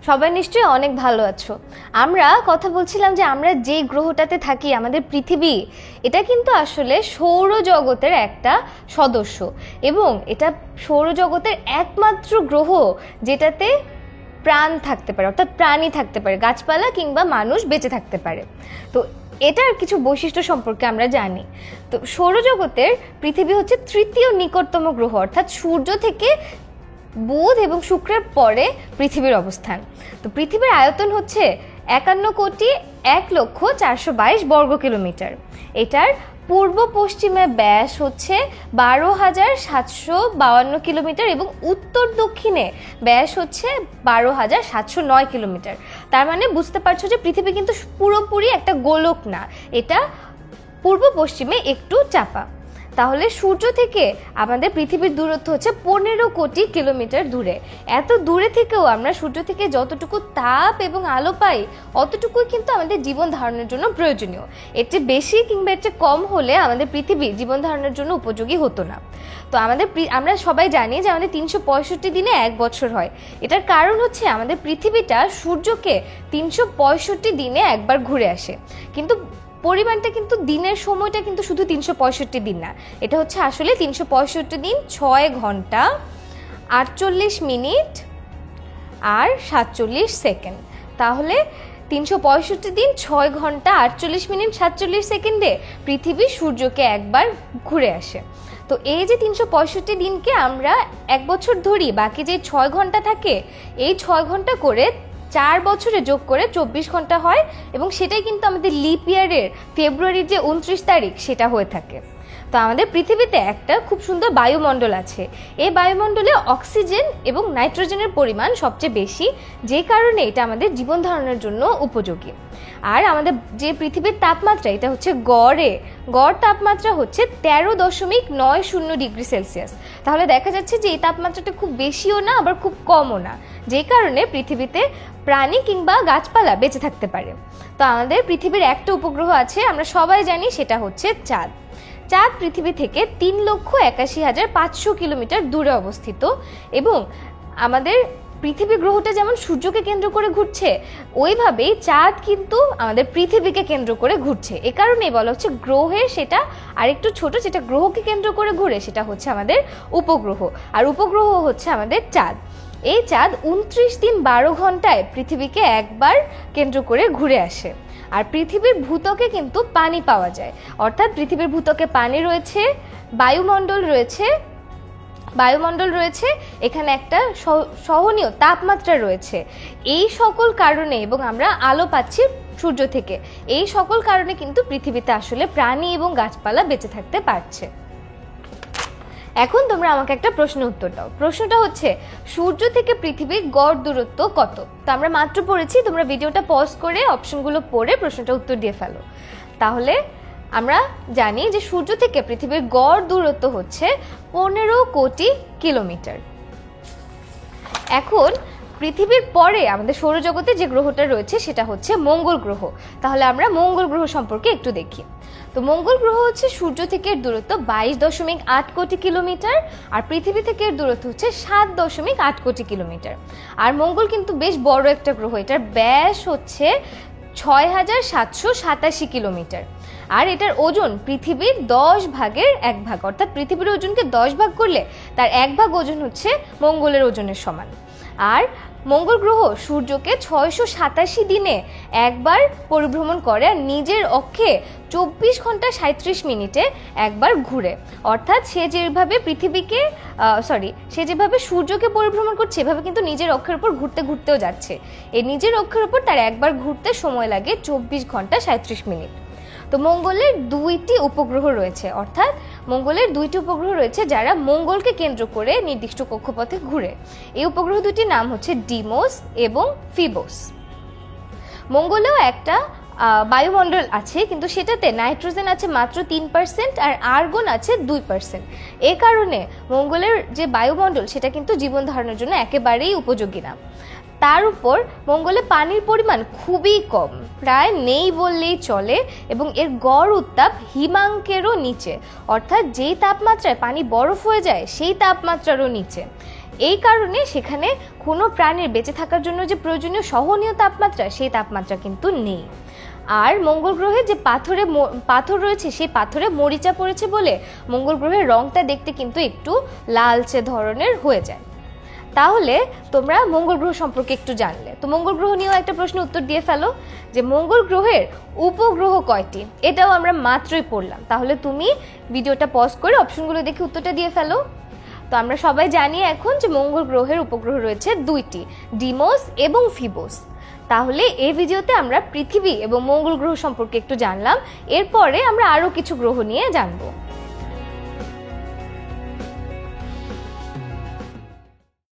সবাই নিশ্চয়ই অনেক ভালো আছো। আমরা কথা বলছিলাম যে আমরা যে গ্রহটাতে থাকি, আমাদের পৃথিবী, এটা কিন্তু আসলে সৌরজগতের একটা সদস্য এবং এটা সৌরজগতের একমাত্র গ্রহ যেটাতে প্রাণ থাকতে পারে, অর্থাৎ প্রাণী থাকতে পারে, গাছপালা কিংবা মানুষ বেঁচে থাকতে পারে। তো এটার কিছু বৈশিষ্ট্য সম্পর্কে আমরা জানি। তো সৌরজগতের পৃথিবী হচ্ছে তৃতীয় নিকটতম গ্রহ, অর্থাৎ সূর্য থেকে বুধ এবং শুক্রের পরে পৃথিবীর অবস্থান। তো পৃথিবীর আয়তন হচ্ছে 51,01,422 বর্গ কিলোমিটার। এটার পূর্ব পশ্চিমে ব্যাস হচ্ছে 12,752 কিলোমিটার এবং উত্তর দক্ষিণে ব্যাস হচ্ছে 12,709 কিলোমিটার। তার মানে বুঝতে পারছো যে পৃথিবী কিন্তু পুরোপুরি একটা গোলক না, এটা পূর্ব পশ্চিমে একটু চাপা। তাহলে সূর্য থেকে আমাদের পৃথিবীর দূরত্ব হচ্ছে 15 কোটি কিলোমিটার দূরে। এত দূরে থেকেও আমরা সূর্য থেকে যতটুকু তাপ এবং আলো পাই অতটুকুই কিন্তু আমাদের জীবন ধারণের জন্য প্রয়োজনীয়। এর চেয়ে বেশি কিংবা এর চেয়ে কম হলে আমাদের পৃথিবী জীবন ধারণের জন্য উপযোগী হতো না। তো আমরা সবাই জানি যে আমাদের 365 দিনে 1 বছর হয়। এটার কারণ হচ্ছে আমাদের পৃথিবীটা সূর্যকে 365 দিনে একবার ঘুরে আসে, কিন্তু পরিমাণটা কিন্তু দিনের সময়টা কিন্তু শুধু 365 দিন না, এটা হচ্ছে আসলে 365 দিন 6 ঘন্টা 48 মিনিট আর 47 সেকেন্ড। তাহলে 365 দিন 6 ঘন্টা 48 মিনিট 47 সেকেন্ডে পৃথিবী সূর্যকে একবার ঘুরে আসে। তো এই যে 365 দিনকে আমরা 1 বছর ধরি, বাকি যে 6 ঘন্টা থাকে এই 6 ঘন্টা করে 4 বছরে যোগ করে 24 ঘন্টা হয় এবং সেটাই কিন্তু আমাদের লিপ ইয়ারের ফেব্রুয়ারির যে 29 তারিখ সেটা হয়ে থাকে। তো আমাদের পৃথিবীতে একটা খুব সুন্দর বায়ুমণ্ডল আছে। এই বায়ুমণ্ডলে অক্সিজেন এবং নাইট্রোজেনের পরিমাণ সবচেয়ে বেশি, যে কারণে এটা আমাদের জীবন ধারণের জন্য উপযোগী। আর আমাদের যে পৃথিবীর তাপমাত্রা, এটা হচ্ছে গড় তাপমাত্রা হচ্ছে 13.90 ডিগ্রি সেলসিয়াস। তাহলে দেখা যাচ্ছে যে এই তাপমাত্রাটা খুব বেশিও না আবার খুব কমও না, যে কারণে পৃথিবীতে প্রাণী কিংবা গাছপালা বেঁচে থাকতে পারে। তো আমাদের পৃথিবীর একটা উপগ্রহ আছে, আমরা সবাই জানি, সেটা হচ্ছে চাঁদ। চাঁদ পৃথিবী থেকে 3,81,500 কিলোমিটার দূরে অবস্থিত এবং আমাদের পৃথিবী গ্রহটা যেমন সূর্যকে কেন্দ্র করে ঘুরছে, ওইভাবেই চাঁদ কিন্তু আমাদের পৃথিবীকে কেন্দ্র করে ঘুরছে। এ কারণেই বলা হচ্ছে গ্রহের সেটা আরেকটু ছোট, যেটা গ্রহকে কেন্দ্র করে ঘুরে সেটা হচ্ছে আমাদের উপগ্রহ, আর উপগ্রহ হচ্ছে আমাদের চাঁদ। এই চাঁদ 29 দিন 12 ঘন্টায় পৃথিবীকে একবার কেন্দ্র করে ঘুরে আসে। আর পৃথিবীর ভূত্বকে কিন্তু পানি পাওয়া যায়, অর্থাৎ পৃথিবীর ভূত্বকে পানি রয়েছে, বায়ুমণ্ডল রয়েছে, এখানে একটা সহনীয় তাপমাত্রা রয়েছে। এই সকল কারণে, এবং আমরা আলো পাচ্ছি সূর্য থেকে, এই সকল কারণে কিন্তু পৃথিবীতে আসলে প্রাণী এবং গাছপালা বেঁচে থাকতে পারছে। এখন তোমরা আমাকে একটা প্রশ্ন উত্তর দাও। প্রশ্নটা হচ্ছে সূর্য থেকে পৃথিবীর গড় দূরত্ব কত? তো আমরা মাত্র পড়েছি, তোমরা ভিডিওটা পজ করে অপশনগুলো পড়ে প্রশ্নটা উত্তর দিয়ে ফেলো। তাহলে আমরা জানি যে সূর্য থেকে পৃথিবীর গড় দূরত্ব হচ্ছে 15 কোটি কিলোমিটার। এখন পৃথিবীর পরে আমাদের সৌরজগতে যে গ্রহটা রয়েছে সেটা হচ্ছে মঙ্গল গ্রহ। তাহলে আমরা মঙ্গল গ্রহ সম্পর্কে একটু দেখি। তো মঙ্গল গ্রহ হচ্ছে সূর্য থেকে দূরত্ব 22.8 কোটি কিলোমিটার আর পৃথিবী থেকে দূরত্ব হচ্ছে 7.8 কোটি কিলোমিটার। আর মঙ্গল কিন্তু বেশ বড় একটা গ্রহ, এটার ব্যাস হচ্ছে 6,787 কিলোমিটার। আর এটার ওজন পৃথিবীর 10 ভাগের 1 ভাগ, অর্থাৎ পৃথিবীর ওজনকে 10 ভাগ করলে তার 1 ভাগ ওজন হচ্ছে মঙ্গলের ওজনের সমান। আর মঙ্গল গ্রহ সূর্যকে 687 দিনে একবার পরিভ্রমণ করে আর নিজের অক্ষে 24 ঘন্টা 37 মিনিটে একবার ঘুরে। অর্থাৎ সে যেভাবে সূর্যকে পরিভ্রমণ করছে, এভাবে কিন্তু নিজের অক্ষের উপর ঘুরতেও যাচ্ছে। এই নিজের অক্ষের উপর তার একবার ঘুরতে সময় লাগে 24 ঘন্টা 37 মিনিট। তো মঙ্গলের 2টি উপগ্রহ রয়েছে, অর্থাৎ মঙ্গলের 2টি উপগ্রহ রয়েছে যারা মঙ্গলকে কেন্দ্র করে নির্দিষ্ট কক্ষপথে ঘুরে। এই উপগ্রহ দুটির নাম হচ্ছে ডিমোস এবং ফিবোস। মঙ্গলেও একটা বায়ুমণ্ডল আছে, কিন্তু সেটাতে নাইট্রোজেন আছে মাত্র 3% আর আর্গন আছে 2%। এ কারণে মঙ্গলের যে বায়ুমণ্ডল সেটা কিন্তু জীবন ধারণের জন্য একেবারেই উপযোগী না। তার উপর মঙ্গলে পানির পরিমাণ খুবই কম, প্রায় নেই বললেই চলে, এবং এর গড় উত্তাপ হিমাঙ্কেরও নিচে, অর্থাৎ যেই তাপমাত্রায় পানি বরফ হয়ে যায় সেই তাপমাত্রারও নিচে। এই কারণে সেখানে কোনো প্রাণীর বেঁচে থাকার জন্য যে প্রয়োজনীয় সহনীয় তাপমাত্রা, সেই তাপমাত্রা কিন্তু নেই। আর মঙ্গল গ্রহে যে পাথর রয়েছে, সেই পাথরে মরিচা পড়েছে বলে মঙ্গল গ্রহের রংটা দেখতে কিন্তু একটু লালচে ধরনের হয়ে যায়। তাহলে তোমরা মঙ্গল গ্রহ সম্পর্কে একটু জানলে, তো মঙ্গল গ্রহ নিয়েও একটা প্রশ্ন উত্তর দিয়ে ফেলো যে মঙ্গল গ্রহের উপগ্রহ কয়টি, এটাও আমরা মাত্রই পড়লাম। তাহলে তুমি ভিডিওটা পজ করে অপশনগুলো দেখে উত্তরটা দিয়ে ফেলো। তো আমরা সবাই জানি এখন যে মঙ্গল গ্রহের উপগ্রহ রয়েছে 2টি, ডিমোস এবং ফিবোস। তাহলে এই ভিডিওতে আমরা পৃথিবী এবং মঙ্গল গ্রহ সম্পর্কে একটু জানলাম, এরপরে আমরা আরও কিছু গ্রহ নিয়ে জানবো।